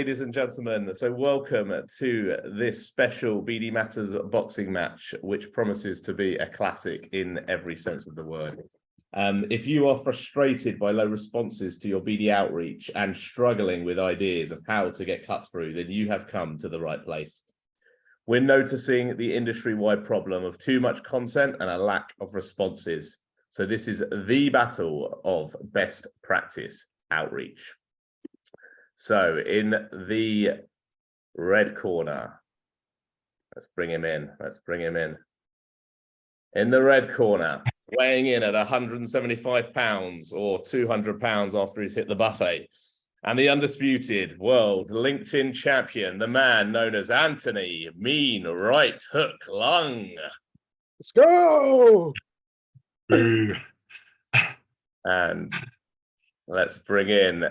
ladies and gentlemen. So welcome to this special BD Matters boxing match, which promises to be a classic in every sense of the word. If you are frustrated by low responses to your BD outreach and struggling with ideas of how to get cut through, then you have come to the right place. We're noticing the industry-wide problem of too much content and a lack of responses. So this is the battle of best practice outreach. So in the red corner, let's bring him in. In the red corner, weighing in at 175 pounds or 200 pounds after he's hit the buffet, and the undisputed world LinkedIn champion, the man known as Anthony Mean Right Hook Lung. Let's go! And let's bring in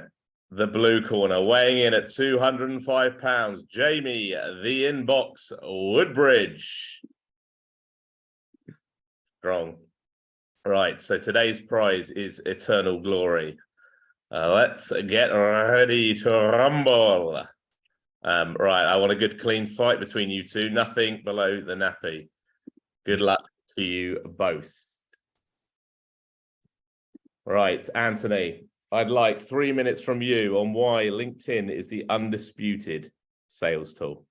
the blue corner, weighing in at 205 pounds, Jamie, the inbox Woodbridge. Strong. Right, so today's prize is eternal glory. Let's get ready to rumble. Right, I want a good clean fight between you two, nothing below the nappy. Good luck to you both. Right, Anthony, I'd like 3 minutes from you on why LinkedIn is the undisputed sales tool.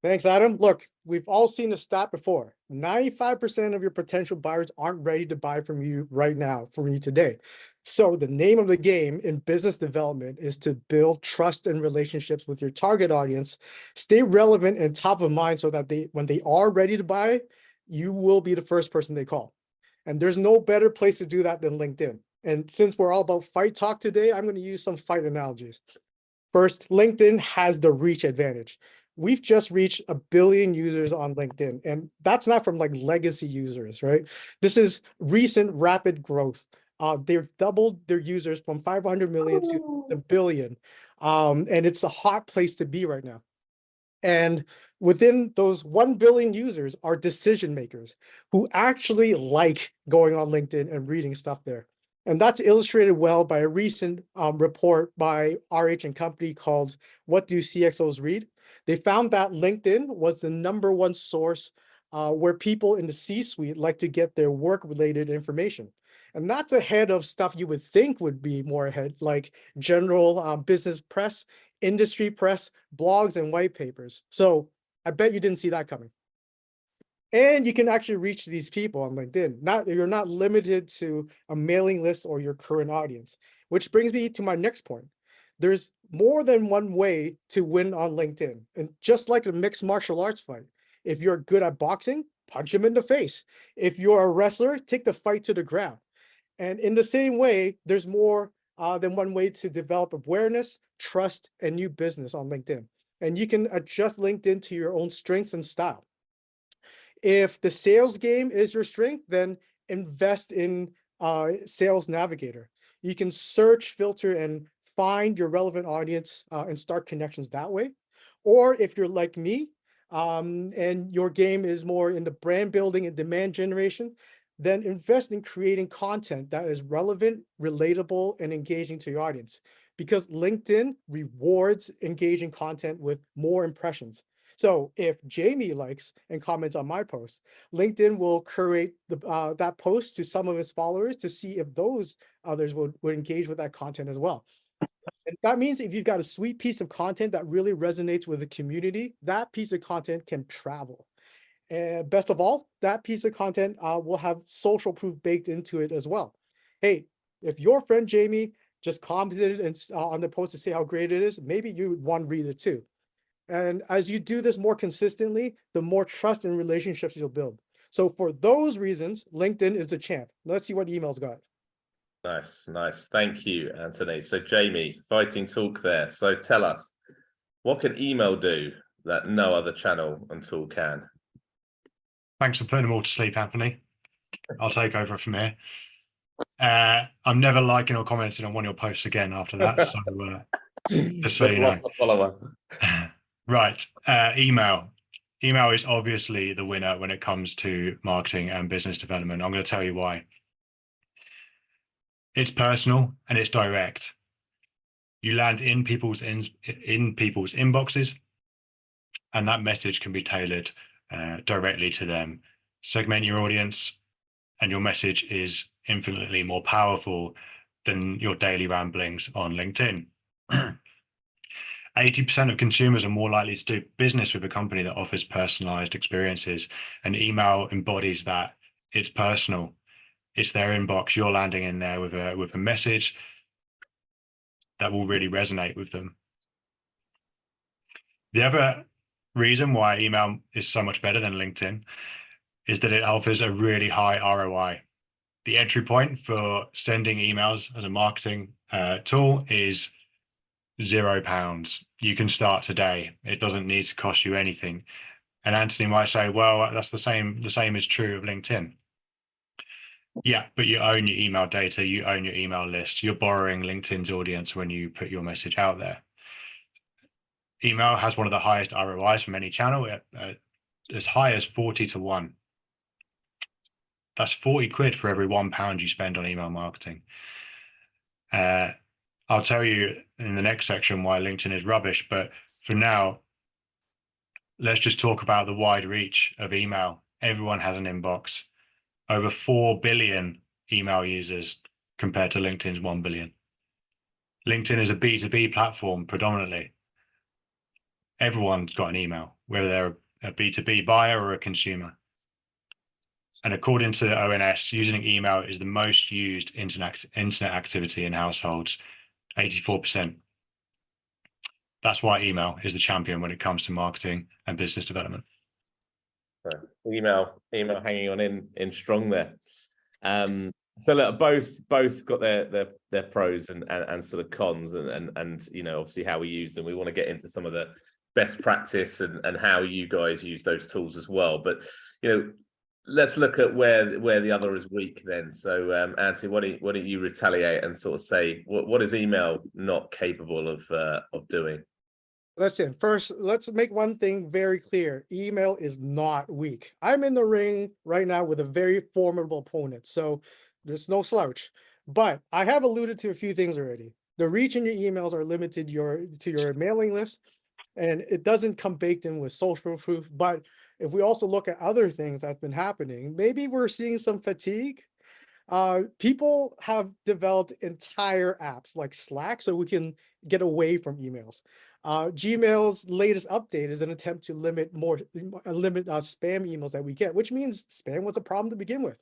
Thanks, Adam. Look, we've all seen the stat before. 95% of your potential buyers aren't ready to buy from you right now, from you today. So the name of the game in business development is to build trust and relationships with your target audience, stay relevant and top of mind so that when they are ready to buy, you will be the first person they call. And there's no better place to do that than LinkedIn. And since we're all about fight talk today, I'm going to use some fight analogies. First, LinkedIn has the reach advantage. We've just reached 1 billion users on LinkedIn, and that's not from like legacy users, right? This is recent rapid growth. They've doubled their users from 500 million to 1 billion. And it's a hot place to be right now. And within those 1 billion users are decision makers who actually like going on LinkedIn and reading stuff there. And that's illustrated well by a recent report by RH and Company called What Do CXOs Read? They found that LinkedIn was the #1 source where people in the C-suite like to get their work-related information. And that's ahead of stuff you would think would be more ahead, like general business press, industry press, blogs, and white papers. So I bet you didn't see that coming. And you can actually reach these people on LinkedIn. You're not limited to a mailing list or your current audience, which brings me to my next point. There's more than one way to win on LinkedIn. And just like a mixed martial arts fight, if you're good at boxing, punch him in the face. If you're a wrestler, take the fight to the ground. And in the same way, there's more than one way to develop awareness, trust, and new business on LinkedIn. And you can adjust LinkedIn to your own strengths and style. If the sales game is your strength, then invest in Sales Navigator. You can search, filter, and find your relevant audience and start connections that way. Or if you're like me and your game is more in the brand building and demand generation, then invest in creating content that is relevant, relatable, and engaging to your audience. Because LinkedIn rewards engaging content with more impressions. So if Jamie likes and comments on my post, LinkedIn will curate that post to some of his followers to see if those others would engage with that content as well. And that means if you've got a sweet piece of content that really resonates with the community, that piece of content can travel. And best of all, that piece of content will have social proof baked into it as well. Hey, if your friend Jamie just commented on the post to say how great it is, maybe you would want to read it too. And as you do this more consistently, the more trust and relationships you'll build. So for those reasons, LinkedIn is the champ. Let's see what emails got. Nice. Thank you, Anthony. So Jamie, fighting talk there. So tell us, what can email do that no other channel and tool can? Thanks for putting them all to sleep, Anthony. I'll take over from here. I'm never liking or commenting on one of your posts again after that. So just so you know. Lost the follower. Right. Email. Email is obviously the winner when it comes to marketing and business development. I'm going to tell you why. It's personal and it's direct. You land in people's inboxes, and that message can be tailored directly to them. Segment your audience, and your message is infinitely more powerful than your daily ramblings on LinkedIn. 80% of consumers are more likely to do business with a company that offers personalized experiences, and email embodies that. It's personal. It's their inbox. You're landing in there with a message that will really resonate with them. The other reason why email is so much better than LinkedIn is that it offers a really high ROI. The entry point for sending emails as a marketing tool is £0. You can start today. It doesn't need to cost you anything. And Anthony might say, well, that's the same is true of LinkedIn. Yeah, but you own your email data, you own your email list. You're borrowing LinkedIn's audience when you put your message out there. Email has one of the highest ROIs from any channel, as high as 40 to 1. That's 40 quid for every £1 you spend on email marketing. I'll tell you in the next section why LinkedIn is rubbish, but for now, let's just talk about the wide reach of email. Everyone has an inbox. Over 4 billion email users compared to LinkedIn's 1 billion. LinkedIn is a B2B platform predominantly. Everyone's got an email, whether they're a B2B buyer or a consumer. And according to the ONS, using email is the most used internet activity in households, 84%. That's why email is the champion when it comes to marketing and business development. So email hanging on in strong there. So look, both got their pros and sort of cons, and you know, obviously how we use them. We want to get into some of the best practice and how you guys use those tools as well. But you know, let's look at where the other is weak then. So Anthony, why don't you retaliate and sort of say what is email not capable of doing? Listen, first, let's make one thing very clear. Email is not weak. I'm in the ring right now with a very formidable opponent, so there's no slouch. But I have alluded to a few things already. The reach in your emails are limited to your mailing list, and it doesn't come baked in with social proof. But if we also look at other things that's been happening, maybe we're seeing some fatigue. People have developed entire apps like Slack so we can get away from emails. Gmail's latest update is an attempt to limit spam emails that we get, which means spam was a problem to begin with.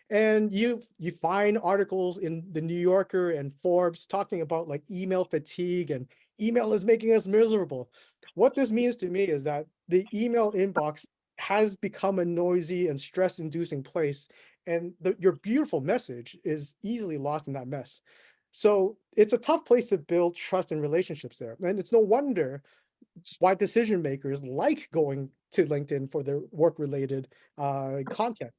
And you find articles in the New Yorker and Forbes talking about like email fatigue and email is making us miserable. What this means to me is that the email inbox has become a noisy and stress-inducing place, and your beautiful message is easily lost in that mess. So it's a tough place to build trust and relationships there. And it's no wonder why decision makers like going to LinkedIn for their work-related content.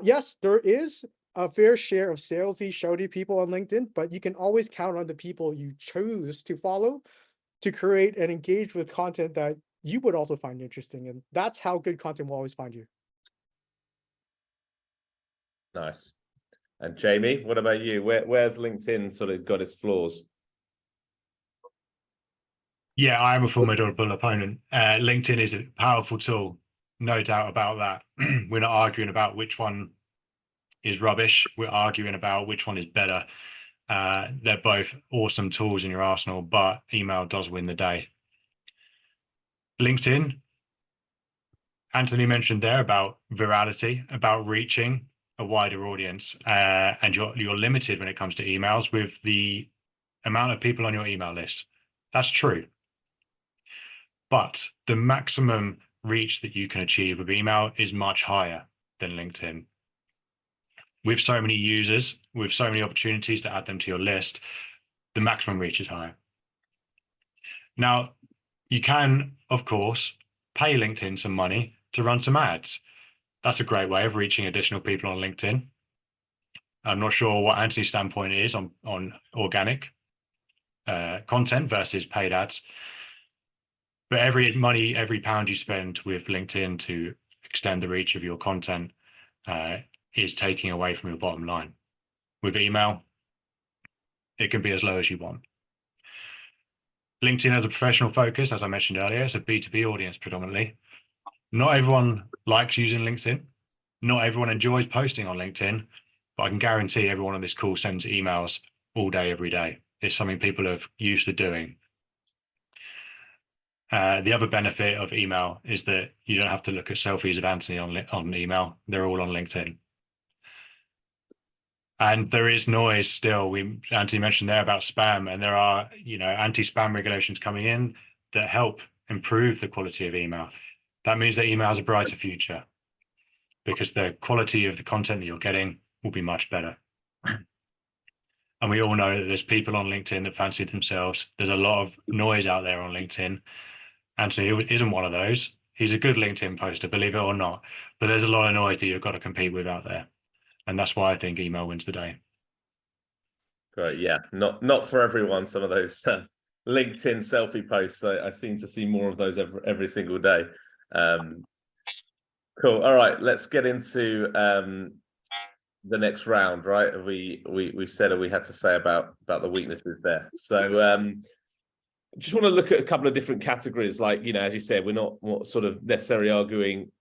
Yes, there is a fair share of salesy, shouty people on LinkedIn, but you can always count on the people you choose to follow to create and engage with content that you would also find interesting. And that's how good content will always find you. Nice. And Jamie, what about you? Where's LinkedIn sort of got its flaws? Yeah, I am a formidable opponent. LinkedIn is a powerful tool, no doubt about that. We're not arguing about which one is rubbish. We're arguing about which one is better. They're both awesome tools in your arsenal, but email does win the day. LinkedIn, Anthony mentioned there about virality, about reaching a wider audience, and you're limited when it comes to emails with the amount of people on your email list. That's true. But the maximum reach that you can achieve with email is much higher than LinkedIn. With so many users, with so many opportunities to add them to your list, the maximum reach is higher. Now, you can, of course, pay LinkedIn some money to run some ads. That's a great way of reaching additional people on LinkedIn. I'm not sure what Anthony's standpoint is on organic content versus paid ads. But every pound you spend with LinkedIn to extend the reach of your content is taking away from your bottom line. With email, it can be as low as you want. LinkedIn has a professional focus, as I mentioned earlier. It's a B2B audience predominantly. Not everyone likes using LinkedIn. Not everyone enjoys posting on LinkedIn, but I can guarantee everyone on this call sends emails all day, every day. It's something people are used to doing. The other benefit of email is that you don't have to look at selfies of Anthony on email. They're all on LinkedIn. And there is noise still. Anthony mentioned there about spam, and there are, anti-spam regulations coming in that help improve the quality of email. That means that email has a brighter future because the quality of the content that you're getting will be much better. And we all know that there's people on LinkedIn that fancy themselves. There's a lot of noise out there on LinkedIn. Anthony isn't one of those. He's a good LinkedIn poster, believe it or not. But there's a lot of noise that you've got to compete with out there. And that's why I think email wins the day. Great, yeah, not for everyone. Some of those LinkedIn selfie posts, I seem to see more of those every single day. Cool. All right, let's get into the next round. Right, we said we had to say about the weaknesses there. So just want to look at a couple of different categories. Like, as you said, we're not sort of necessarily arguing.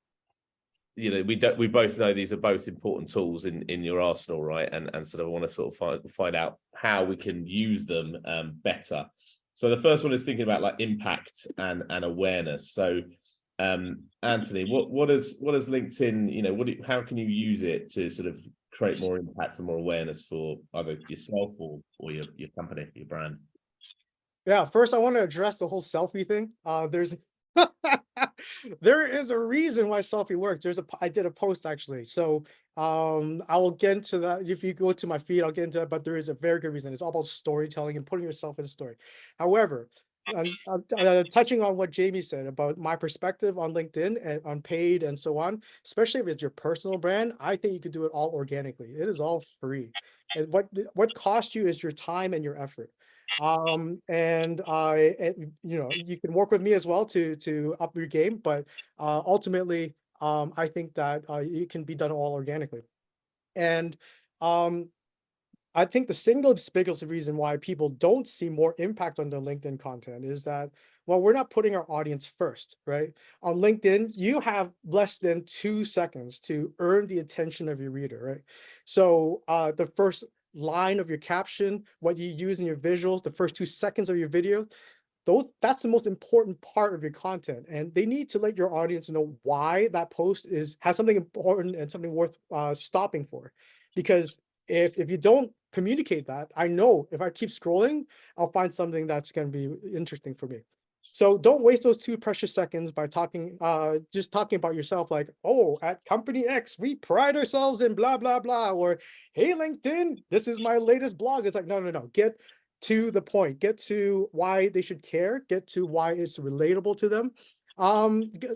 We both know these are both important tools in your arsenal, right? And sort of want to sort of find out how we can use them better. So the first one is thinking about like impact and awareness. So Anthony, what does LinkedIn, how can you use it to sort of create more impact and more awareness for either yourself or your company, your brand? Yeah, first I want to address the whole selfie thing. There is a reason why selfie works. I did a post actually. So I will get into that. If you go to my feed, I'll get into that, but there is a very good reason. It's all about storytelling and putting yourself in a story. However, touching on what Jamie said about my perspective on LinkedIn and on paid and so on, especially if it's your personal brand, I think you could do it all organically. It is all free. And what costs you is your time and your effort. You can work with me as well to up your game, but ultimately I think that it can be done all organically. And I think the single biggest reason why people don't see more impact on their LinkedIn content is that, well, we're not putting our audience first, right? On LinkedIn, you have less than 2 seconds to earn the attention of your reader, right? So the first line of your caption, what you use in your visuals, the first 2 seconds of your video, that's the most important part of your content. And they need to let your audience know why that post has something important and something worth stopping for. Because if you don't communicate that, I know if I keep scrolling, I'll find something that's going to be interesting for me. So don't waste those 2 precious seconds by just talking about yourself, like, oh, at company X, we pride ourselves in blah, blah, blah, or hey, LinkedIn, this is my latest blog. It's like, no. Get to the point, get to why they should care, get to why it's relatable to them.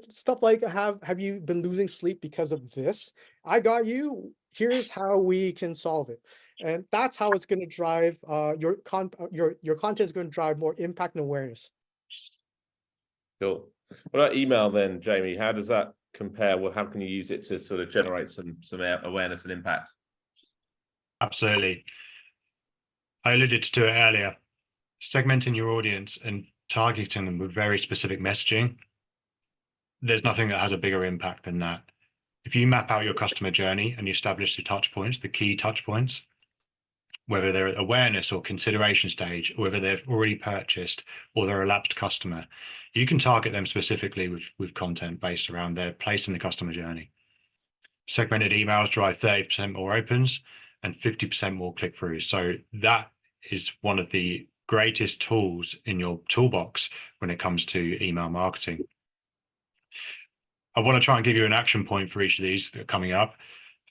Stuff like, have you been losing sleep because of this? I got you. Here's how we can solve it. And that's how it's going to drive your content is going to drive more impact and awareness. Cool. What about email then, Jamie? How does that compare? Well, how can you use it to sort of generate some awareness and impact? Absolutely. I alluded to it earlier. Segmenting your audience and targeting them with very specific messaging, there's nothing that has a bigger impact than that. If you map out your customer journey and you establish the touch points, the key touch points, whether they're at awareness or consideration stage, or whether they've already purchased or they're a lapsed customer, you can target them specifically with content based around their place in the customer journey. Segmented emails drive 30% more opens and 50% more click-throughs. So that is one of the greatest tools in your toolbox when it comes to email marketing. I want to try and give you an action point for each of these that are coming up.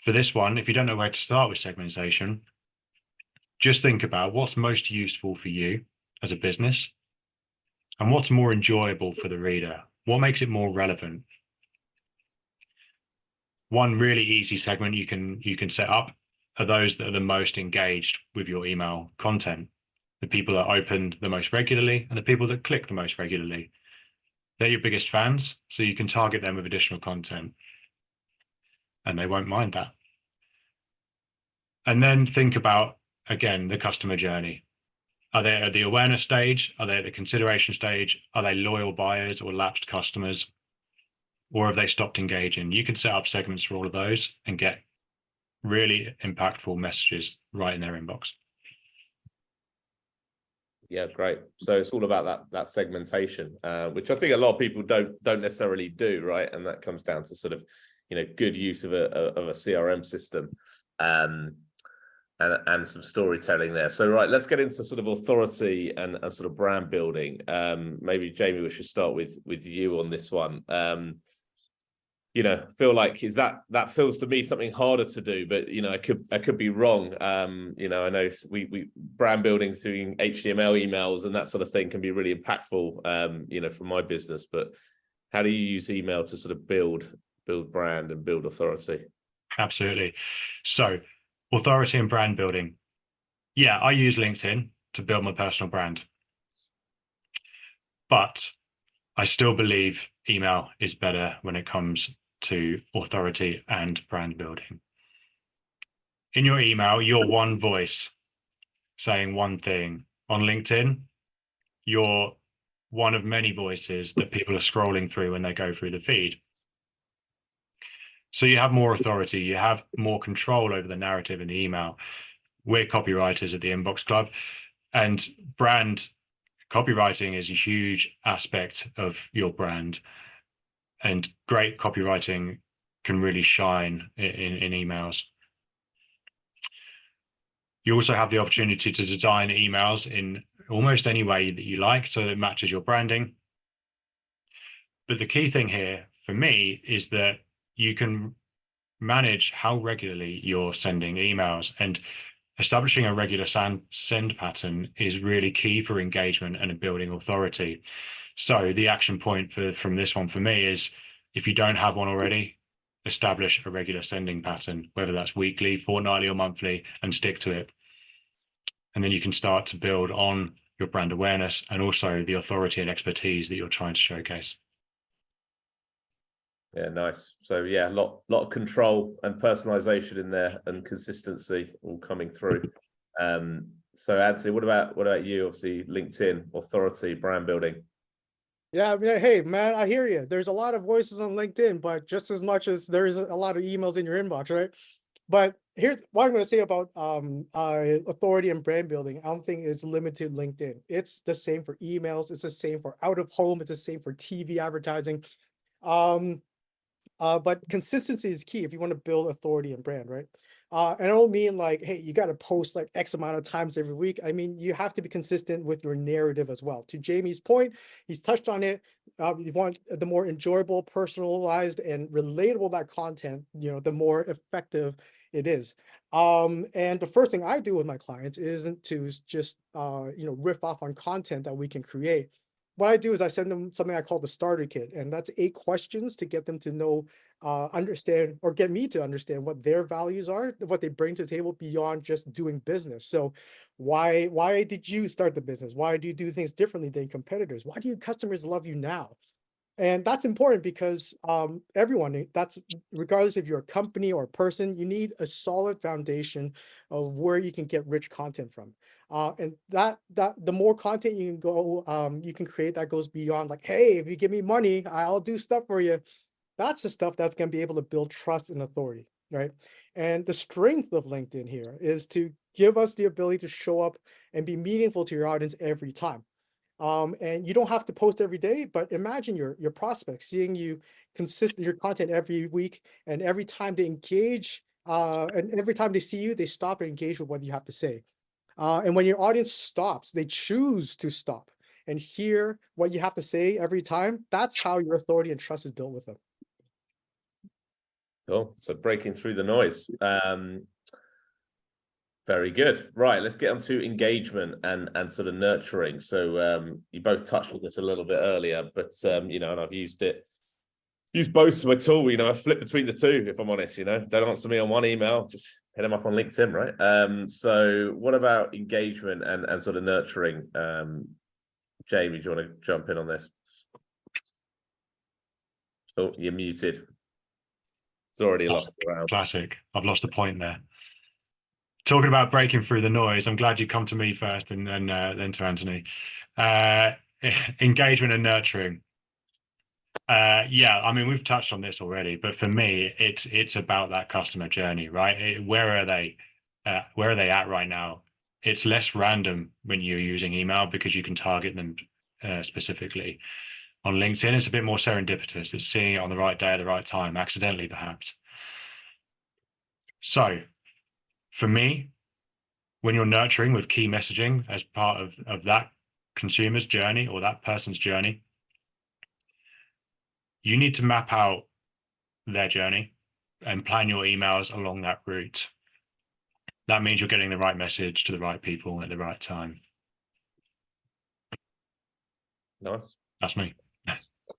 For this one, if you don't know where to start with segmentation, just think about what's most useful for you as a business and what's more enjoyable for the reader. What makes it more relevant? One really easy segment you can set up are those that are the most engaged with your email content. The people that opened the most regularly and the people that click the most regularly. They're your biggest fans, so you can target them with additional content and they won't mind that. And then think about, again, the customer journey. Are they at the awareness stage? Are they at the consideration stage? Are they loyal buyers or lapsed customers? Or have they stopped engaging? You can set up segments for all of those and get really impactful messages right in their inbox. Yeah, great. So it's all about that segmentation, which I think a lot of people don't necessarily do, right? And that comes down to sort of, good use of a CRM system, and some storytelling there. So right, let's get into sort of authority and sort of brand building. Maybe Jamie, we should start with you on this one. Feel like that feels to me something harder to do, but I could be wrong. I know we brand building through HTML emails and that sort of thing can be really impactful, for my business. But how do you use email to sort of build brand and build authority? Absolutely. So authority and brand building. Yeah, I use LinkedIn to build my personal brand, but I still believe email is better when it comes to authority and brand building. In your email, you're one voice saying one thing. On LinkedIn, you're one of many voices that people are scrolling through when they go through the feed. So you have more authority, you have more control over the narrative in the email. We're copywriters at the Inbox Club, and brand copywriting is a huge aspect of your brand. And great copywriting can really shine in emails. You also have the opportunity to design emails in almost any way that you like, so that it matches your branding. But the key thing here for me is that you can manage how regularly you're sending emails, and establishing a regular send pattern is really key for engagement and building authority. So the action point from this one for me is, if you don't have one already, establish a regular sending pattern, whether that's weekly, fortnightly, or monthly, and stick to it. And then you can start to build on your brand awareness and also the authority and expertise that you're trying to showcase. Yeah, nice. So yeah, a lot of control and personalization in there, and consistency all coming through. So Anthony, what about you? Obviously, LinkedIn, authority, brand building. Yeah, hey man, I hear you. There's a lot of voices on LinkedIn, but just as much as there's a lot of emails in your inbox, right? But here's what I'm going to say about authority and brand building. I don't think it's limited to LinkedIn. It's the same for emails. It's the same for out of home. It's the same for TV advertising. But consistency is key if you want to build authority and brand, right? And I don't mean like, hey, you got to post like X amount of times every week. I mean, you have to be consistent with your narrative as well. To Jamie's point, he's touched on it. You want the more enjoyable, personalized, and relatable that content, the more effective it is. And the first thing I do with my clients isn't to just, riff off on content that we can create. What I do is I send them something I call the starter kit, and that's 8 questions to get them to know, understand, or get me to understand what their values are, what they bring to the table beyond just doing business. So why did you start the business? Why do you do things differently than competitors? Why do your customers love you now? And that's important because everyone, that's regardless if you're a company or a person, you need a solid foundation of where you can get rich content from. And that the more content you can create that goes beyond like, hey, if you give me money, I'll do stuff for you. That's the stuff that's going to be able to build trust and authority, right? And the strength of LinkedIn here is to give us the ability to show up and be meaningful to your audience every time. And you don't have to post every day, but imagine your prospects seeing you consistent your content every week, and every time they engage, and every time they see you, they stop and engage with what you have to say. And when your audience stops, they choose to stop and hear what you have to say every time. That's how your authority and trust is built with them. Cool. So breaking through the noise. Very good. Right, let's get on to engagement and sort of nurturing. So you both touched on this a little bit earlier, but and I've used both as my tool. I flip between the two, if I'm honest. Don't answer me on one email, just hit them up on LinkedIn, right? So what about engagement and sort of nurturing? Jamie, do you want to jump in on this? Oh, you're muted. It's already lost the round. Classic. I've lost a point there. talking about breaking through the noise, I'm glad you come to me first and then to Anthony. Engagement and nurturing. Yeah, I mean, we've touched on this already, but for me, it's about that customer journey, right? Where are they? Where are they at right now? It's less random when you're using email because you can target them specifically. On LinkedIn, it's a bit more serendipitous. It's seeing it on the right day at the right time, accidentally perhaps. So for me, when you're nurturing with key messaging as part of that consumer's journey or that person's journey, you need to map out their journey and plan your emails along that route. That means you're getting the right message to the right people at the right time. Nice. That's me.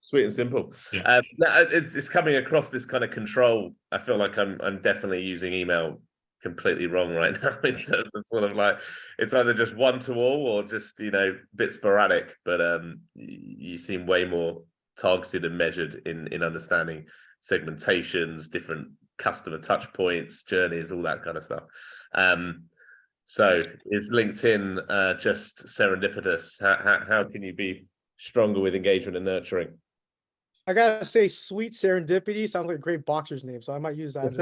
Sweet and simple. Yeah. It's coming across this kind of control. I feel like I'm definitely using email completely wrong right now in terms of sort of like it's either just one to all or just a bit sporadic. But you seem way more targeted and measured in understanding segmentations, different customer touch points, journeys, all that kind of stuff. So is LinkedIn just serendipitous? How can you be stronger with engagement and nurturing? I gotta say, sweet serendipity sounds like a great boxer's name, so I might use that.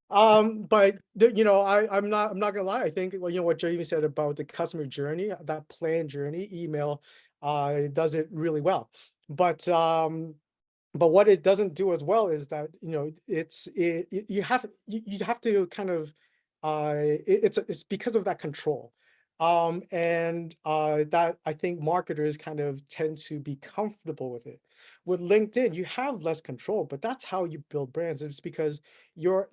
But I'm not gonna lie. I think what Jamie said about the customer journey, that planned journey, email, does it really well. But what it doesn't do as well is that you have to kind of it's because of that control. And that I think marketers kind of tend to be comfortable with it. With LinkedIn, you have less control, but that's how you build brands. It's because you're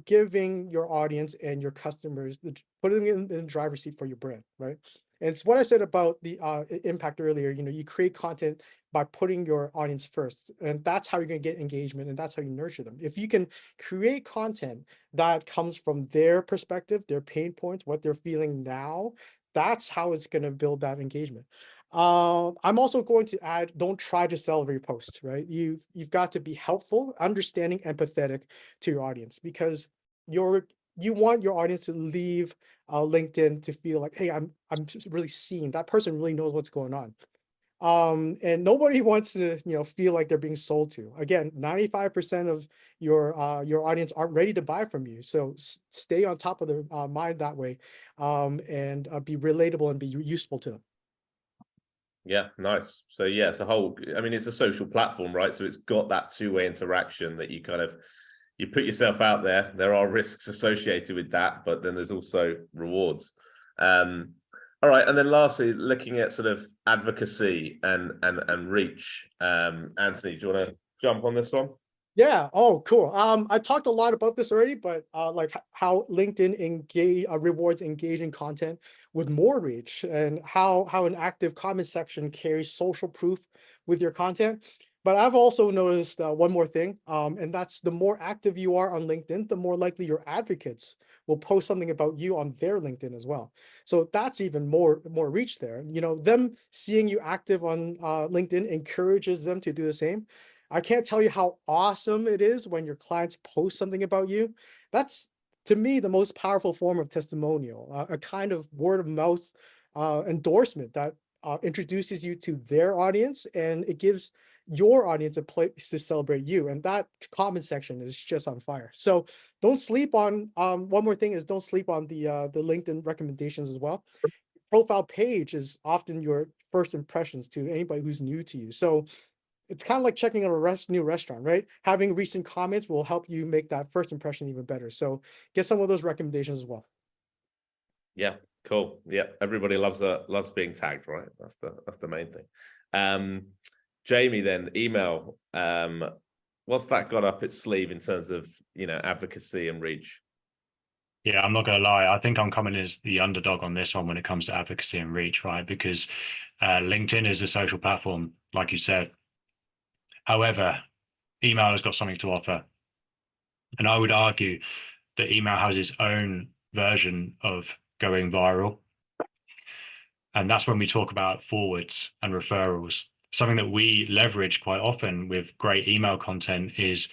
giving your audience and your customers putting in the driver's seat for your brand, right? And it's what I said about the impact earlier. You create content by putting your audience first, and that's how you're going to get engagement, and that's how you nurture them. If you can create content that comes from their perspective, their pain points, what they're feeling now, that's how it's going to build that engagement. I'm also going to add, don't try to sell every post, right? You've got to be helpful, understanding, empathetic to your audience, because you want your audience to leave LinkedIn to feel like, hey, I'm just really seen. That person really knows what's going on. And nobody wants to feel like they're being sold to. Again, 95% of your audience aren't ready to buy from you, so stay on top of their mind that way, and be relatable and be useful to them. Yeah, nice. So yeah, it's it's a social platform, right? So it's got that two-way interaction that you put yourself out there. There are risks associated with that, but then there's also rewards. All right, and then lastly, looking at sort of advocacy and reach. Anthony, do you want to jump on this one? Yeah. Oh, cool. I talked a lot about this already, but like how LinkedIn rewards engaging content with more reach, and how an active comment section carries social proof with your content. But I've also noticed one more thing, and that's the more active you are on LinkedIn, the more likely your advocates will post something about you on their LinkedIn as well. So that's even more reach there. Them seeing you active on LinkedIn encourages them to do the same. I can't tell you how awesome it is when your clients post something about you. That's, to me, the most powerful form of testimonial, a kind of word of mouth endorsement that introduces you to their audience, and it gives your audience a place to celebrate you. And that comment section is just on fire. So don't sleep on, one more thing is, don't sleep on the LinkedIn recommendations as well. Profile page is often your first impressions to anybody who's new to you. So it's kind of like checking out a new restaurant, right? Having recent comments will help you make that first impression even better. So get some of those recommendations as well. Yeah, cool. Yeah, everybody loves being tagged, right? That's the main thing. Jamie, then email. What's that got up its sleeve in terms of advocacy and reach? Yeah, I'm not going to lie. I think I'm coming as the underdog on this one when it comes to advocacy and reach, right? Because LinkedIn is a social platform, like you said. However, email has got something to offer. And I would argue that email has its own version of going viral. And that's when we talk about forwards and referrals. Something that we leverage quite often with great email content is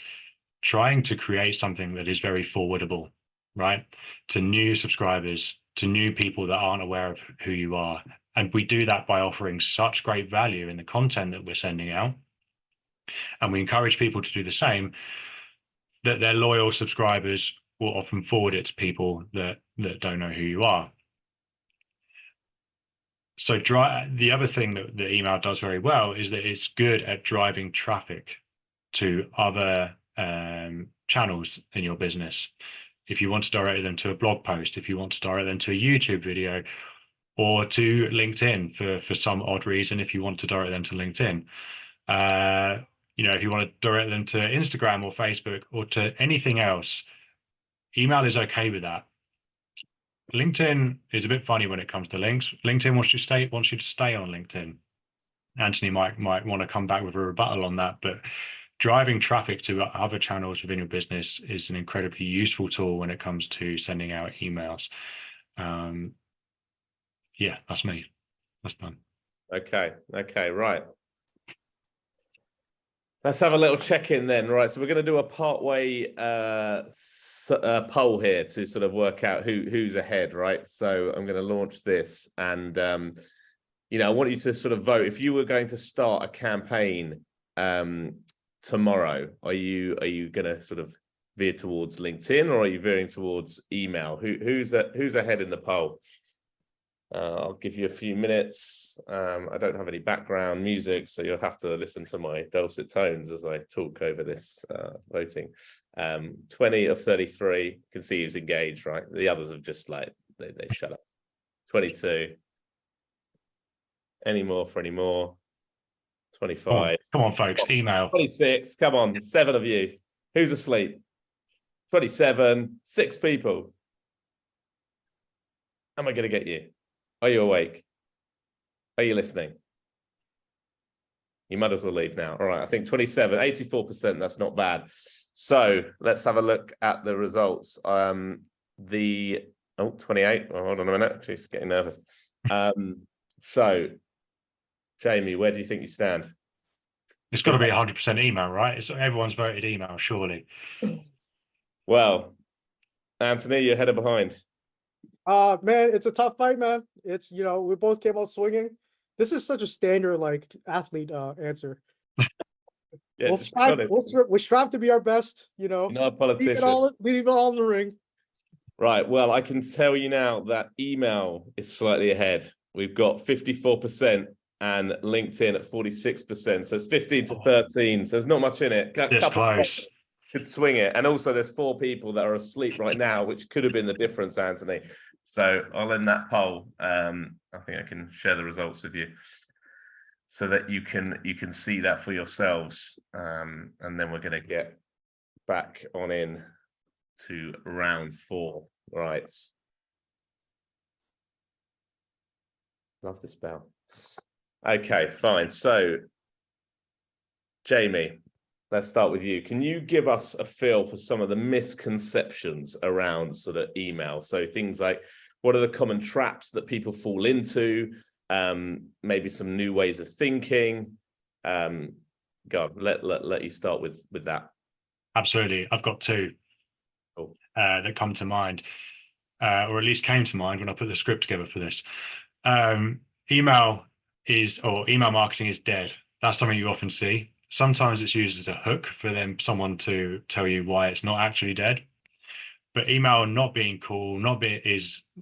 trying to create something that is very forwardable. right? To new subscribers, to new people that aren't aware of who you are. And we do that by offering such great value in the content that we're sending out. And we encourage people to do the same, that their loyal subscribers will often forward it to people that don't know who you are. So the other thing that the email does very well is that it's good at driving traffic to other channels in your business. If you want to direct them to a blog post, if you want to direct them to a YouTube video, or to LinkedIn for some odd reason, if you want to direct them to LinkedIn, if you want to direct them to Instagram or Facebook or to anything else, email is okay with that. LinkedIn is a bit funny when it comes to links. LinkedIn wants you to stay on LinkedIn. Anthony might want to come back with a rebuttal on that, but driving traffic to other channels within your business is an incredibly useful tool when it comes to sending out emails. Yeah, that's me. That's done. Okay, right. Let's have a little check-in then, right? So we're going to do a partway poll here to sort of work out who's ahead, right? So I'm going to launch this, and I want you to sort of vote. If you were going to start a campaign tomorrow, are you going to sort of veer towards LinkedIn, or are you veering towards email? Who's ahead in the poll? I'll give you a few minutes. I don't have any background music, so you'll have to listen to my dulcet tones as I talk over this voting. 20 of 33, you can see who's engaged, right? The others have just they shut up. 22. Any more for any more? 25. Come on, folks, email. 26, come on, 7 of you. Who's asleep? 27, 6 people. Am I going to get you? Are you awake? Are you listening? You might as well leave now. All right, I think 27, 84%, that's not bad. So let's have a look at the results. 28, hold on a minute, she's getting nervous. So, Jamie, where do you think you stand? It's got to be 100% email, right? Everyone's voted email, surely. Well, Anthony, you're ahead or behind? Man, it's a tough fight, man. It's, we both came out swinging. This is such a standard, athlete answer. Yeah, we strive to be our best, You're not a politician. Leave it all in the ring. Right. Well, I can tell you now that email is slightly ahead. We've got 54% and LinkedIn at 46%. So it's 15 to 13. So there's not much in it. This close. Could swing it. And also there's 4 people that are asleep right now, which could have been the difference, Anthony. So I'll end that poll. I think I can share the results with you so that you can see that for yourselves. And then we're going to get back on in to round 4. Right. Love this bell. Okay, fine. So, Jamie, let's start with you. Can you give us a feel for some of the misconceptions around sort of email? So things like, what are the common traps that people fall into? Maybe some new ways of thinking. Go on, let you start with that. Absolutely. I've got 2 that come to mind, or at least came to mind when I put the script together for this. Email marketing is dead. That's something you often see. Sometimes it's used as a hook for someone to tell you why it's not actually dead. But email not being cool,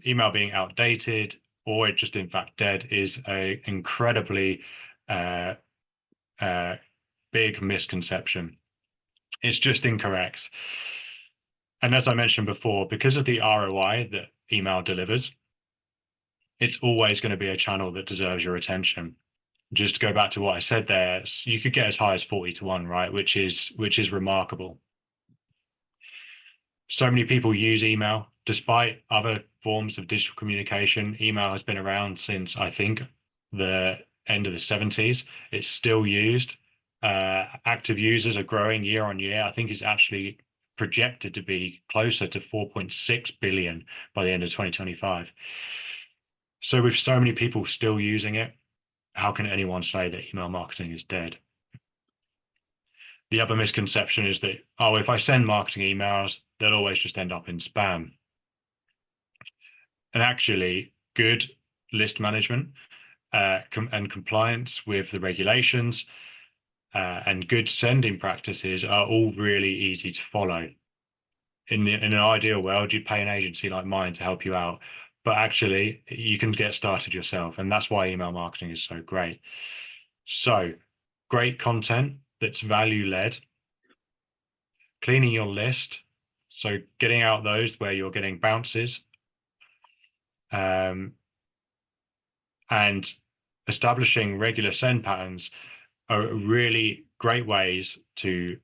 email being outdated, or it just in fact dead is a incredibly big misconception. It's just incorrect. And as I mentioned before, because of the ROI that email delivers, it's always going to be a channel that deserves your attention. Just to go back to what I said there, you could get as high as 40 to 1, right? Which is remarkable. So many people use email, despite other forms of digital communication. Email has been around since, I think, the end of the 70s. It's still used. Active users are growing year on year. I think it's actually projected to be closer to 4.6 billion by the end of 2025. So with so many people still using it, how can anyone say that email marketing is dead? The other misconception is that, if I send marketing emails, they'll always just end up in spam. And actually, good list management and compliance with the regulations and good sending practices are all really easy to follow. In an ideal world, you'd pay an agency like mine to help you out, but actually you can get started yourself, and that's why email marketing is so great. So great content that's value led, cleaning your list, so getting out those where you're getting bounces, and establishing regular send patterns are really great ways to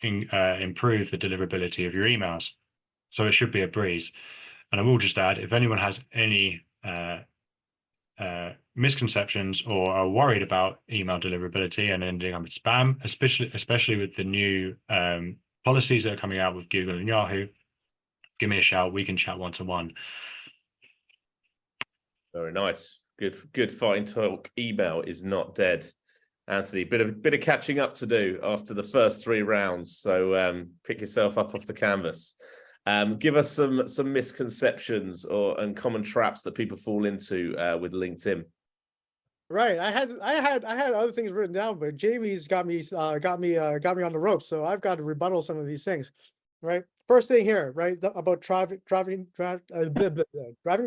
improve the deliverability of your emails. So it should be a breeze. And I will just add, if anyone has any misconceptions or are worried about email deliverability and ending up in spam, especially with the new policies that are coming out with Google and Yahoo, give me a shout. We can chat one-to-one. Very nice. Good fighting talk. Email is not dead. Anthony, bit of catching up to do after the first 3 rounds. So pick yourself up off the canvas. Give us some misconceptions and common traps that people fall into with LinkedIn. Right. I had other things written down, but Jamie's got me on the rope. So I've got to rebuttal some of these things. Right. First thing here, right, about driving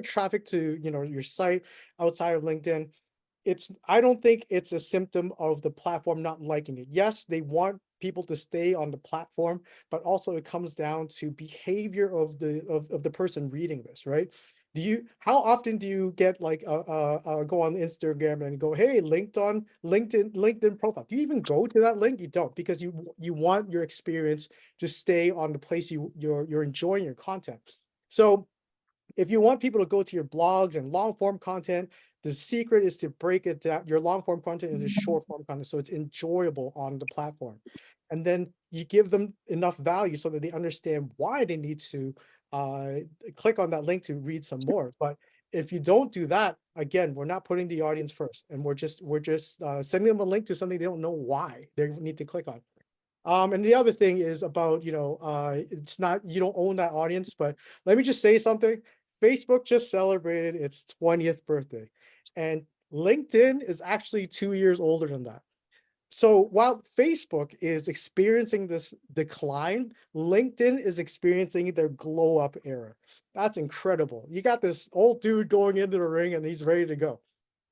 traffic to your site outside of LinkedIn. I don't think it's a symptom of the platform not liking it. Yes, they want people to stay on the platform, but also it comes down to behavior of the person reading this, right? How often do you get like go on Instagram and go, hey, LinkedIn profile? Do you even go to that link? You don't, because you want your experience to stay on the place you're enjoying your content. So if you want people to go to your blogs and long form content, the secret is to break it down, your long form content into short form content, so it's enjoyable on the platform. And then you give them enough value so that they understand why they need to click on that link to read some more. But if you don't do that, again, we're not putting the audience first, and we're just sending them a link to something they don't know why they need to click on. And the other thing is about, it's not, you don't own that audience, but let me just say something. Facebook just celebrated its 20th birthday, and LinkedIn is actually 2 years older than that. So while Facebook is experiencing this decline, LinkedIn is experiencing their glow up era. That's incredible. You got this old dude going into the ring and he's ready to go.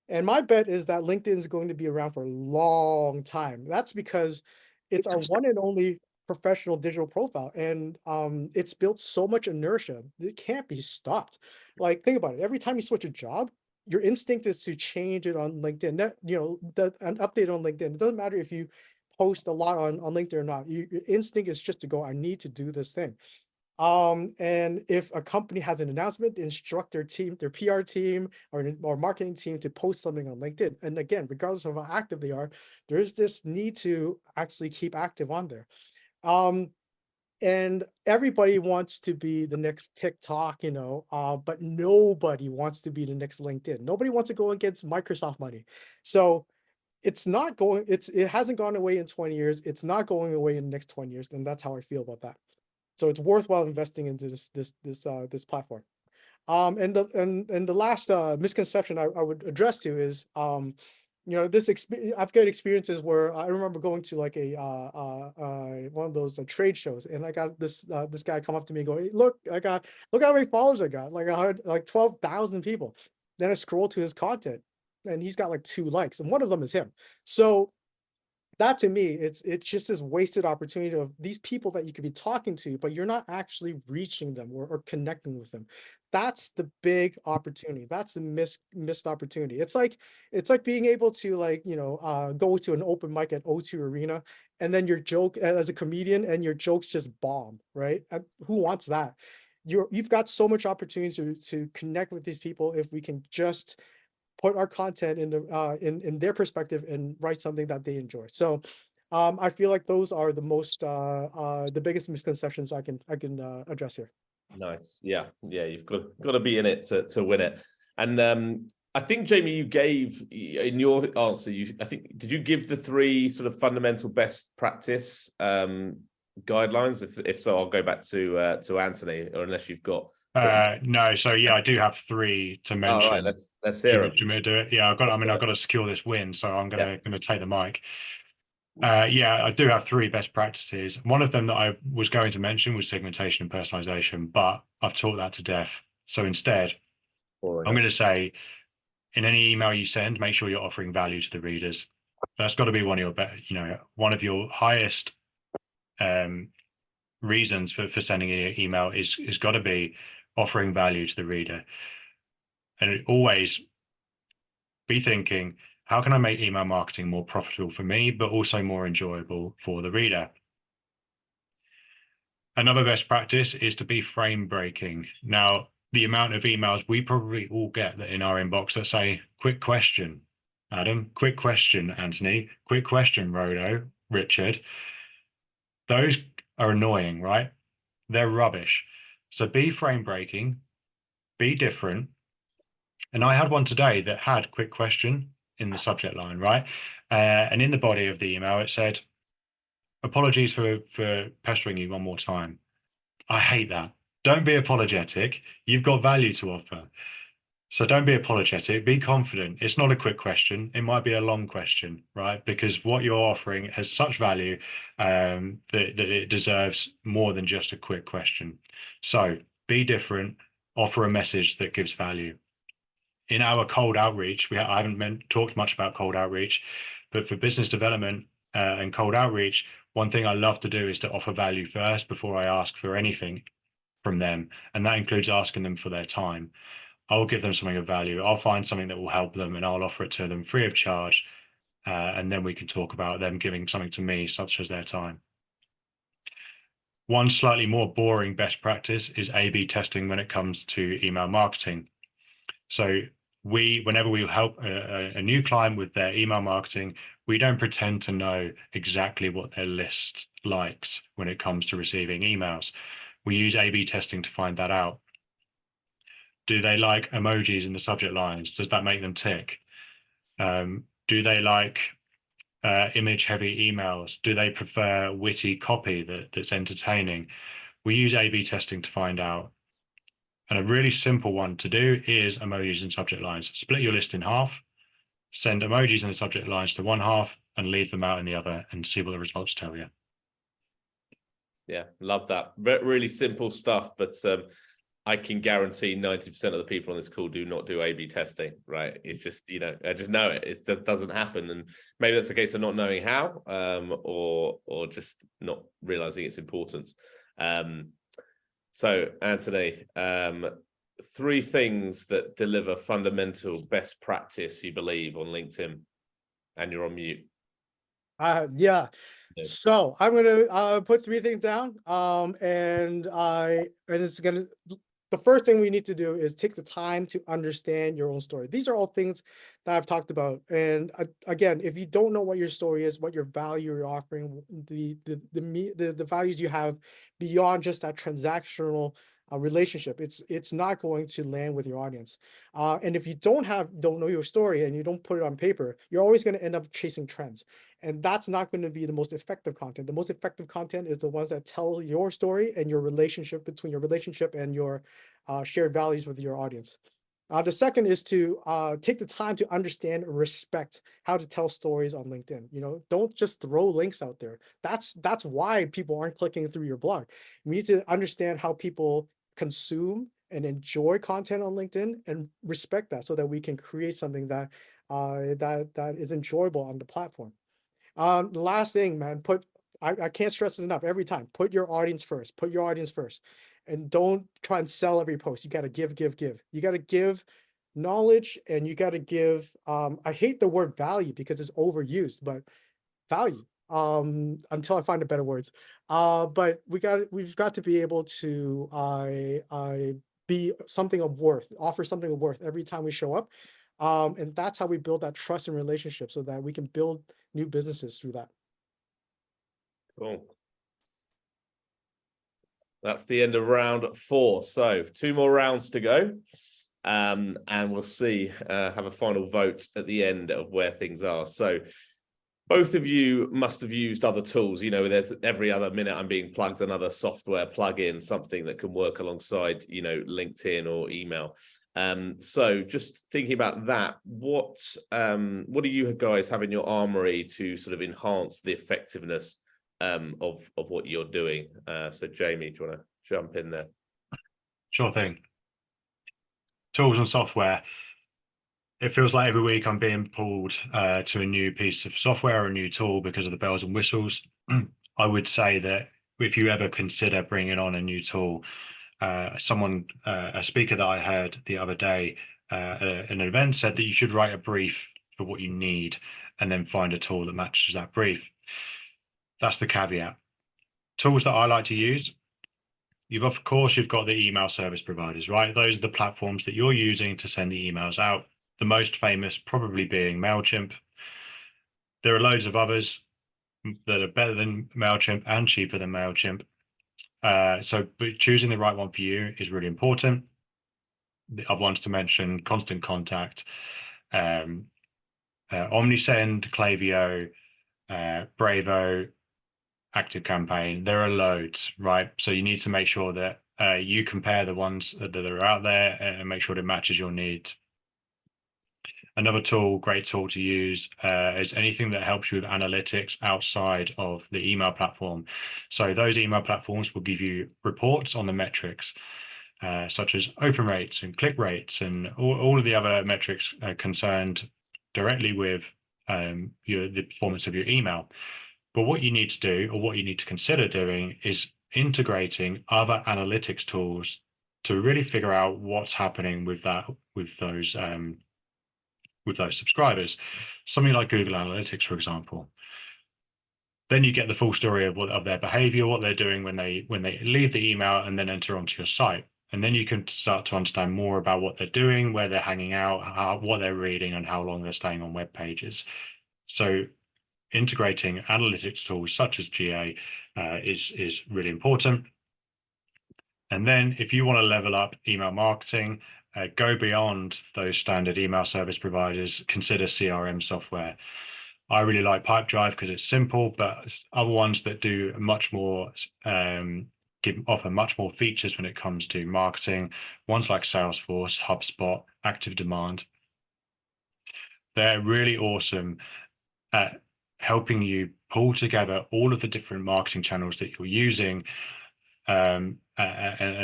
And my bet is that LinkedIn is going to be around for a long time. That's because it's our one and only professional digital profile, and it's built so much inertia, it can't be stopped. Like, think about it. Every time you switch a job, your instinct is to change it on LinkedIn. An update on LinkedIn. It doesn't matter if you post a lot on LinkedIn or not. Your instinct is just to go, I need to do this thing. And if a company has an announcement, instruct their team, their PR team or marketing team to post something on LinkedIn. And again, regardless of how active they are, there's this need to actually keep active on there. And everybody wants to be the next TikTok, but nobody wants to be the next LinkedIn. Nobody wants to go against Microsoft money. So it hasn't gone away in 20 years. It's not going away in the next 20 years. And that's how I feel about that. So it's worthwhile investing into this platform. And the last misconception I would address to is, I've got experiences where I remember going to like one of those trade shows, and I got this guy come up to me and go, hey, look how many followers I got, like 12,000 people. Then I scroll to his content, and he's got like 2 likes, and one of them is him. So that to me, it's just this wasted opportunity of these people that you could be talking to, but you're not actually reaching them or connecting with them. That's the big opportunity. That's the missed opportunity. It's like being able to go to an open mic at O2 Arena, and then your joke as a comedian and your jokes just bomb, right? Who wants that? You've got so much opportunity to connect with these people if we can just put our content in their perspective and write something that they enjoy. So I feel like those are the biggest misconceptions I can address here. Nice. Yeah. You've got to be in it to win it. And I think, Jamie, you gave in your answer, did you give the 3 sort of fundamental best practice guidelines? If so, I'll go back to Anthony, or unless you've got. No, so yeah, I do have 3 to All mention. right, let's Do hear you them. want me to do it? Yeah, I've got to secure this win, so I'm gonna take the mic. Yeah, I do have 3 best practices. One of them that I was going to mention was segmentation and personalization, but I've taught that to death. So instead, I'm going to say, in any email you send, make sure you're offering value to the readers. That's got to be one of your one of your highest reasons for sending an email is got to be offering value to the reader. And always be thinking, how can I make email marketing more profitable for me, but also more enjoyable for the reader? Another best practice is to be frame breaking. Now, the amount of emails we probably all get that in our inbox that say, quick question, Adam, quick question, Anthony, quick question, Rodo, Richard. Those are annoying, right? They're rubbish. So be frame breaking, be different. And I had one today that had quick question in the subject line, right? And in the body of the email, it said, apologies for pestering you one more time. I hate that. Don't be apologetic. You've got value to offer. So don't be apologetic. Be confident. It's not a quick question. It might be a long question, right? Because what you're offering has such value that it deserves more than just a quick question. So be different. Offer a message that gives value. In our cold outreach, I haven't talked much about cold outreach, but for business development and cold outreach, one thing I love to do is to offer value first before I ask for anything from them. And that includes asking them for their time. I'll give them something of value. I'll find something that will help them and I'll offer it to them free of charge. And then we can talk about them giving something to me, such as their time. One slightly more boring best practice is A/B testing when it comes to email marketing. So whenever we help a new client with their email marketing, we don't pretend to know exactly what their list likes when it comes to receiving emails. We use A/B testing to find that out. Do they like emojis in the subject lines? Does that make them tick? Do they like image-heavy emails? Do they prefer witty copy that's entertaining? We use A/B testing to find out. And a really simple one to do is emojis and subject lines. Split your list in half, send emojis in the subject lines to one half and leave them out in the other and see what the results tell you. Yeah, love that. Really simple stuff, but I can guarantee 90% of the people on this call do not do A/B testing, right? It's just, I just know it. That doesn't happen. And maybe that's a case of not knowing how, or just not realizing its importance. So, Anthony, 3 things that deliver fundamental best practice you believe on LinkedIn, and you're on mute. Yeah. So I'm gonna put 3 things down. The first thing we need to do is take the time to understand your own story. These are all things that I've talked about. And again, if you don't know what your story is, what your value you're offering, the values you have beyond just that transactional relationship, it's not going to land with your audience. And if you don't know your story and you don't put it on paper, you're always going to end up chasing trends. And that's not going to be the most effective content. The most effective content is the ones that tell your story and your relationship between your relationship and your shared values with your audience. The second is to take the time to understand and respect how to tell stories on LinkedIn. Don't just throw links out there. That's why people aren't clicking through your blog. We need to understand how people consume and enjoy content on LinkedIn and respect that so that we can create something that is enjoyable on the platform. The last thing, man, I can't stress this enough every time. Put your audience first. Put your audience first. And don't try and sell every post. You got to give. You got to give knowledge and you got to give, I hate the word value because it's overused, but value, until I find a better words. But we've got to be able to be something of worth, offer something of worth every time we show up. And that's how we build that trust and relationship so that we can build new businesses through that. Cool. That's the end of round 4. So 2 more rounds to go. And we'll see, have a final vote at the end of where things are. So Both of you must have used other tools. You know, there's every other minute I'm being plugged another software plugin, something that can work alongside, you know, LinkedIn or email. So just thinking about that, what do you guys have in your armory to sort of enhance the effectiveness of what you're doing? So Jamie, do you want to jump in there? Sure thing. Tools and software. It feels like every week I'm being pulled to a new piece of software or a new tool because of the bells and whistles. I would say that if you ever consider bringing on a new tool, a speaker that I heard the other day at an event said that you should write a brief for what you need and then find a tool that matches that brief. That's the caveat. Tools that I like to use, you've got the email service providers, right? Those are the platforms that you're using to send the emails out. The most famous probably being MailChimp. There are loads of others that are better than MailChimp and cheaper than MailChimp. But choosing the right one for you is really important. The other ones to mention: Constant Contact, Omnisend, Klaviyo, Bravo, ActiveCampaign. There are loads, right? So you need to make sure that you compare the ones that are out there and make sure it matches your needs. Another great tool to use is anything that helps you with analytics outside of the email platform. So those email platforms will give you reports on the metrics, such as open rates and click rates and all of the other metrics concerned directly with the performance of your email. But what you need to do, or what you need to consider doing, is integrating other analytics tools to really figure out what's happening with those subscribers. Something like Google Analytics, for example. Then you get the full story of their behavior, what they're doing when they leave the email and then enter onto your site. And then you can start to understand more about what they're doing, where they're hanging out, what they're reading, and how long they're staying on web pages. So integrating analytics tools such as GA is really important. And then if you want to level up email marketing, go beyond those standard email service providers, consider CRM software. I really like Pipedrive because it's simple, but other ones that do much more, offer much more features when it comes to marketing, ones like Salesforce, HubSpot, Active Demand. They're really awesome at helping you pull together all of the different marketing channels that you're using, and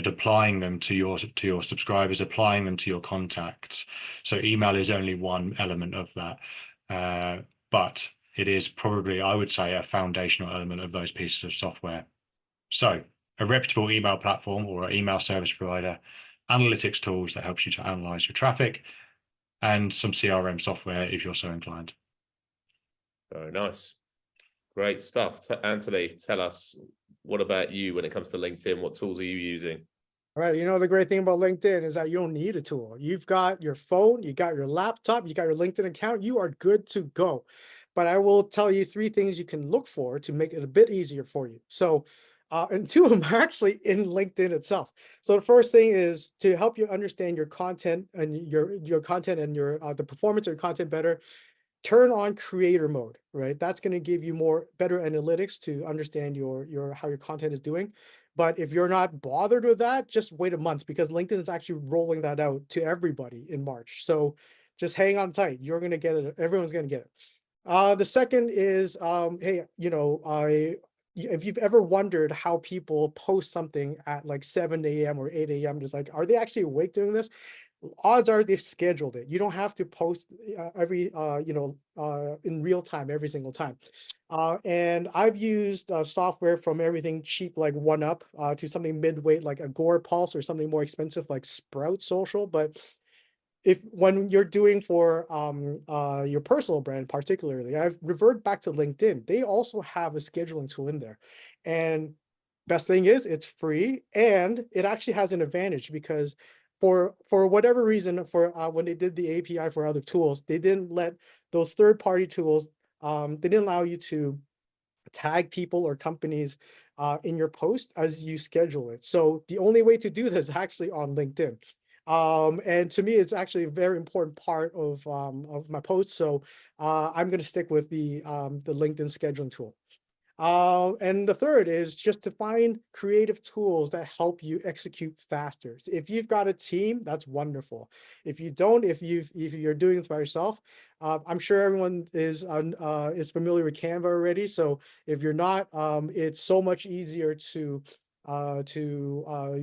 applying them to your subscribers, applying them to your contacts. So email is only one element of that, but it is probably, I would say, a foundational element of those pieces of software. So a reputable email platform or an email service provider, analytics tools that helps you to analyze your traffic, and some CRM software if you're so inclined. Very nice. Great stuff. Anthony, tell us, what about you when it comes to LinkedIn? What tools are you using? All right. You know, the great thing about LinkedIn is that you don't need a tool. You've got your phone, you got your laptop, you got your LinkedIn account, you are good to go. But I will tell you 3 things you can look for to make it a bit easier for you. So, and 2 of them are actually in LinkedIn itself. So the first thing is to help you understand your content and your content and the performance of your content better. Turn on creator mode, right? That's going to give you better analytics to understand how your content is doing. But if you're not bothered with that, just wait a month, because LinkedIn is actually rolling that out to everybody in March. So just hang on tight. You're going to get it. Everyone's going to get it. The second is, hey, if you've ever wondered how people post something at like 7 a.m. or 8 a.m., just like, are they actually awake doing this? Odds are they've scheduled it. You don't have to post in real time every single time. And I've used software from everything cheap like OneUp to something midweight like Agorapulse, or something more expensive like Sprout Social. But when you're doing for your personal brand, particularly, I've reverted back to LinkedIn. They also have a scheduling tool in there, and best thing is it's free, and it actually has an advantage because for whatever reason, when they did the API for other tools, they didn't let those third-party tools, they didn't allow you to tag people or companies in your post as you schedule it. So the only way to do this is actually on LinkedIn. And to me, it's actually a very important part of my post. So I'm going to stick with the LinkedIn scheduling tool. And the third is just to find creative tools that help you execute faster. So if you've got a team, that's wonderful. If you don't, if you're doing it by yourself, I'm sure everyone is familiar with Canva already. So if you're not, it's so much easier to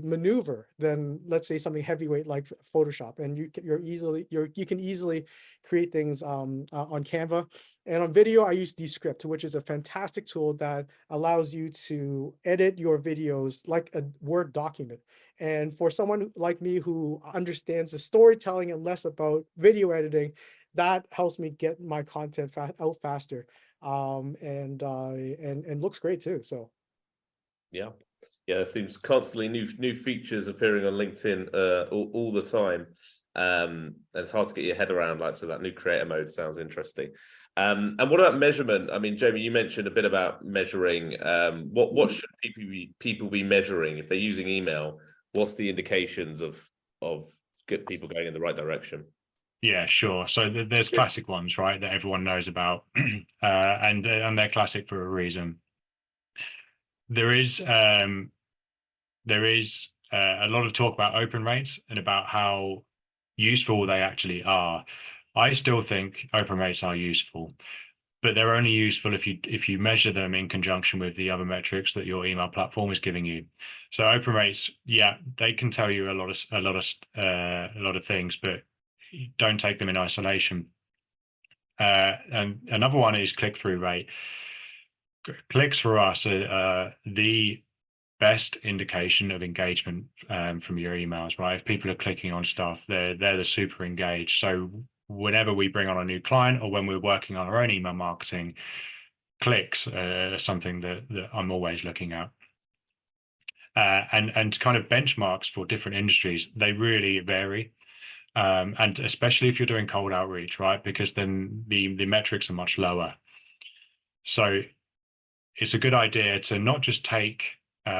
maneuver than, let's say, something heavyweight like Photoshop, and you can easily create things on Canva. And on video, I use Descript, which is a fantastic tool that allows you to edit your videos like a Word document. And for someone like me who understands the storytelling and less about video editing, that helps me get my content out faster, and looks great too. So Yeah. Yeah, there seems constantly new features appearing on LinkedIn all the time. And it's hard to get your head around, like, so that new creator mode sounds interesting. And what about measurement? I mean, Jamie, you mentioned a bit about measuring. What should people be measuring if they're using email? What's the indications of good people going in the right direction? Yeah, sure. So there's classic ones, right, that everyone knows about, and they're classic for a reason. There is a lot of talk about open rates and about how useful they actually are. I still think open rates are useful, but they're only useful if you measure them in conjunction with the other metrics that your email platform is giving you. So open rates, yeah, they can tell you a lot of things, but don't take them in isolation. And another one is click-through rate. Clicks for us are the best indication of engagement from your emails, right? If people are clicking on stuff, they're the super engaged. So whenever we bring on a new client or when we're working on our own email marketing, clicks are something that I'm always looking at. And kind of benchmarks for different industries, they really vary. And especially if you're doing cold outreach, right? Because then the metrics are much lower. So it's a good idea to not just take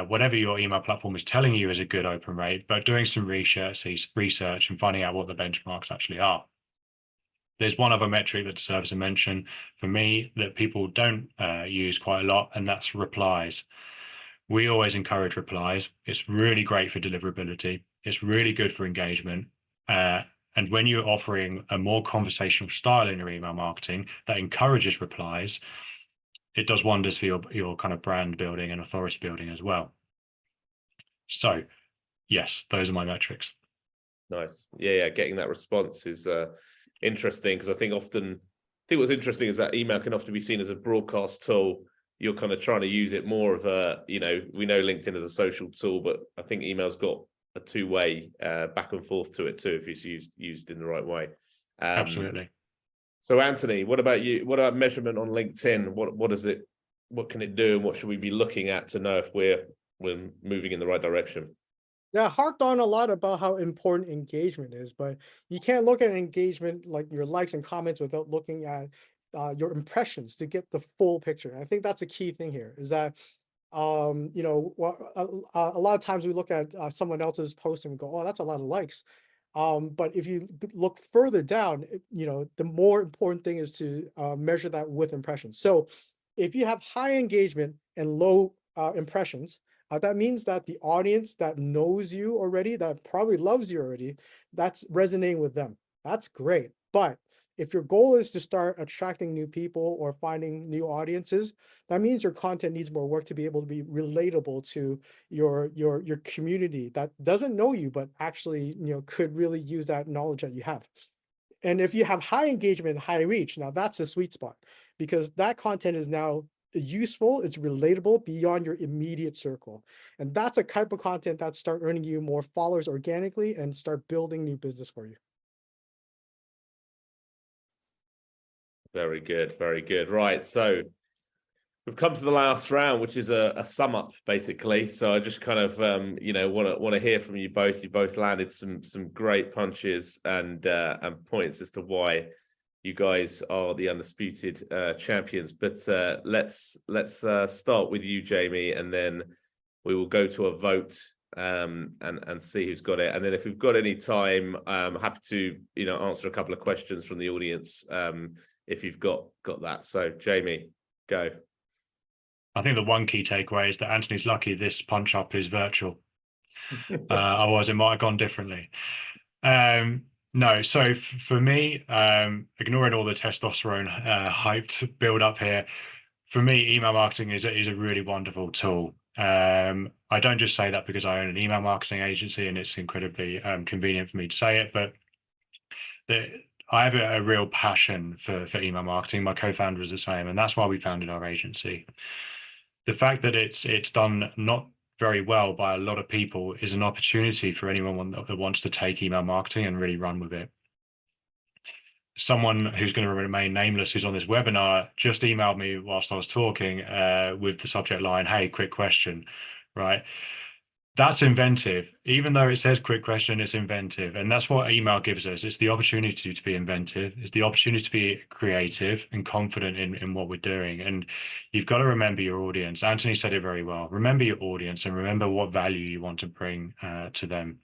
whatever your email platform is telling you is a good open rate, but doing some research and finding out what the benchmarks actually are. There's one other metric that deserves a mention for me that people don't use quite a lot, and that's replies. We always encourage replies. It's really great for deliverability. It's really good for engagement. And when you're offering a more conversational style in your email marketing that encourages replies, it does wonders for your kind of brand building and authority building as well. So yes, those are my metrics. Nice. Yeah, getting that response is interesting, because I think what's interesting is that email can often be seen as a broadcast tool. You're kind of trying to use it more of a, we know LinkedIn is a social tool, but I think email's got a two-way back and forth to it too, if it's used in the right way. Absolutely. So Anthony, what about you? What about measurement on LinkedIn? What can it do, and what should we be looking at to know if we're moving in the right direction? yeah, I harped on a lot about how important engagement is, but you can't look at engagement like your likes and comments without looking at your impressions to get the full picture. And I think that's a key thing here, is that a lot of times we look at someone else's post and we go, oh, that's a lot of likes. But if you look further down, the more important thing is to measure that with impressions. So if you have high engagement and low impressions, that means that the audience that knows you already, that probably loves you already, that's resonating with them. That's great. But if your goal is to start attracting new people or finding new audiences, that means your content needs more work to be able to be relatable to your community that doesn't know you, but actually, could really use that knowledge that you have. And if you have high engagement, high reach, now that's the sweet spot, because that content is now useful, it's relatable beyond your immediate circle. And that's a type of content that start earning you more followers organically and start building new business for you. Very good, very good. Right, so we've come to the last round, which is a sum up, basically. So I just kind of want to hear from you both. You both landed some great punches and points as to why you guys are the undisputed champions. But let's start with you, Jamie, and then we will go to a vote and see who's got it. And then if we've got any time, I'm happy to, answer a couple of questions from the audience, if you've got that. So Jamie, go. I think the one key takeaway is that Anthony's lucky this punch up is virtual. Otherwise it might have gone differently. No, so for me, ignoring all the testosterone hyped build up here, for me, email marketing is a really wonderful tool. I don't just say that because I own an email marketing agency and it's incredibly convenient for me to say it, but I have a real passion for email marketing. My co-founder is the same, and that's why we founded our agency. The fact that it's done not very well by a lot of people is an opportunity for anyone that wants to take email marketing and really run with it. Someone who's going to remain nameless, who's on this webinar, just emailed me whilst I was talking with the subject line, "Hey, quick question," right? That's inventive. Even though it says quick question, it's inventive. And that's what email gives us. It's the opportunity to be inventive. It's the opportunity to be creative and confident in what we're doing. And you've got to remember your audience. Anthony said it very well. Remember your audience and remember what value you want to bring to them.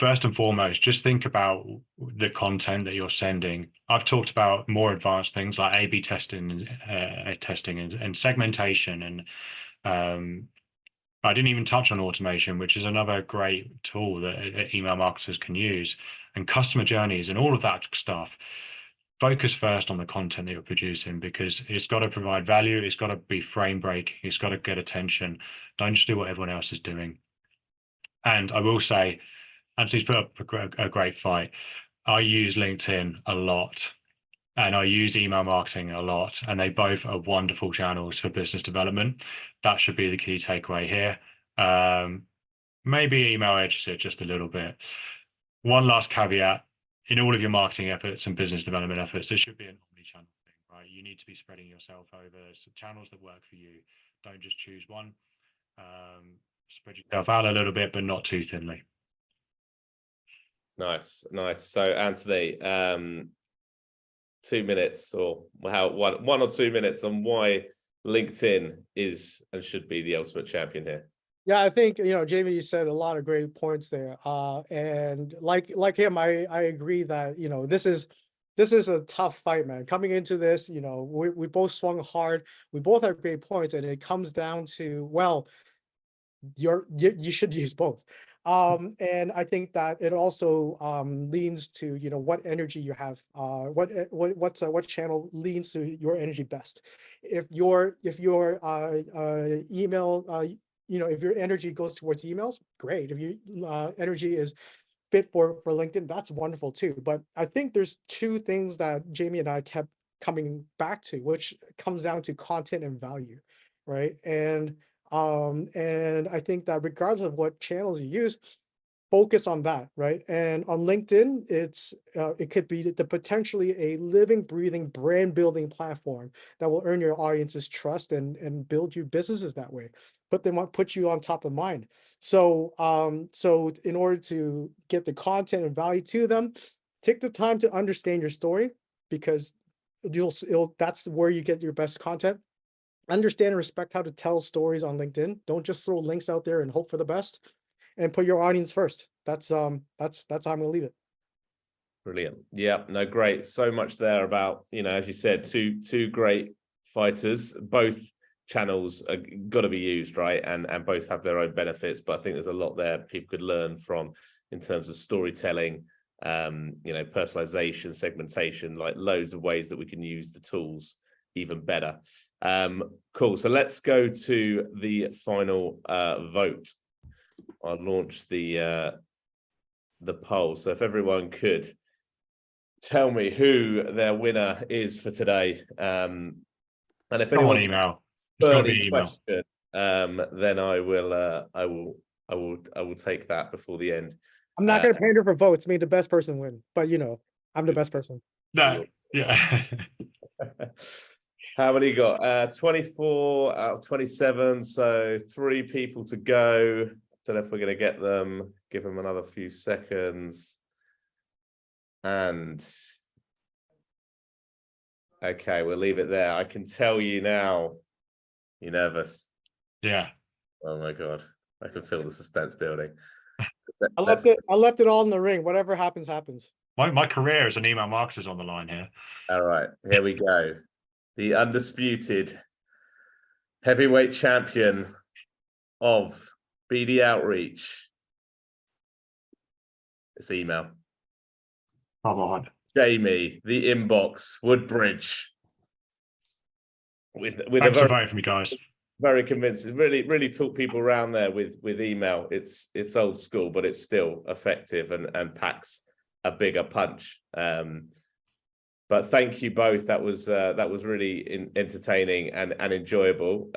First and foremost, just think about the content that you're sending. I've talked about more advanced things like A/B testing and segmentation, and I didn't even touch on automation, which is another great tool that email marketers can use, and customer journeys and all of that stuff. Focus first on the content that you're producing, because it's got to provide value. It's got to be frame breaking. It's got to get attention. Don't just do what everyone else is doing. And I will say, Anthony's put up a great fight. I use LinkedIn a lot and I use email marketing a lot, and they both are wonderful channels for business development. That should be the key takeaway here. Maybe email edges it just a little bit. One last caveat: in all of your marketing efforts and business development efforts, there should be an omni-channel thing, right? You need to be spreading yourself over channels that work for you. Don't just choose one. Spread yourself out a little bit, but not too thinly. Nice. So Anthony, 2 minutes, or how 1 or 2 minutes on why LinkedIn is and should be the ultimate champion here. Yeah, I think, Jamie, you said a lot of great points there. And like him, I agree that, this is a tough fight, man. Coming into this, we both swung hard. We both have great points, and it comes down to, well, you should use both. And I think that it also leans to, what energy you have, what channel leans to your energy best. If your email, if your energy goes towards emails, great. If your energy is fit for LinkedIn, that's wonderful too. But I think there's two things that Jamie and I kept coming back to, which comes down to content and value, right? And I think that regardless of what channels you use, focus on that, right? And on LinkedIn, it could be the potentially a living, breathing, brand building platform that will earn your audience's trust and build your businesses that way. Put you on top of mind. So in order to get the content and value to them, take the time to understand your story, because that's where you get your best content. Understand and respect how to tell stories on LinkedIn. Don't just throw links out there and hope for the best, and put your audience first. That's how I'm gonna leave it. Brilliant. Yeah, no, great. So much there about, as you said, two great fighters. Both channels are got to be used, right? And both have their own benefits, but I think there's a lot there people could learn from in terms of storytelling, personalization, segmentation, like loads of ways that we can use the tools even better. Cool. So let's go to the final vote. I'll launch the poll. So if everyone could tell me who their winner is for today, and if anyone's email, burning question, then I will take that before the end. I'm not going to pander for votes. I mean, the best person win, but I'm the best person. No, yeah. How many you got? 24 out of 27. So 3 people to go. Don't know if we're going to get them. Give them another few seconds. And okay, we'll leave it there. I can tell you now, you're nervous. Yeah. Oh my God, I can feel the suspense building. I left it all in the ring. Whatever happens, happens. My career as an email marketer is on the line here. All right, here we go. The undisputed heavyweight champion of BD Outreach. It's email. Come on. Jamie, the inbox, Woodbridge. With Thanks a for voting for me, guys. very convincing. Really took people around there with email. It's old school, but it's still effective and packs a bigger punch. But thank you both. That was really entertaining and enjoyable.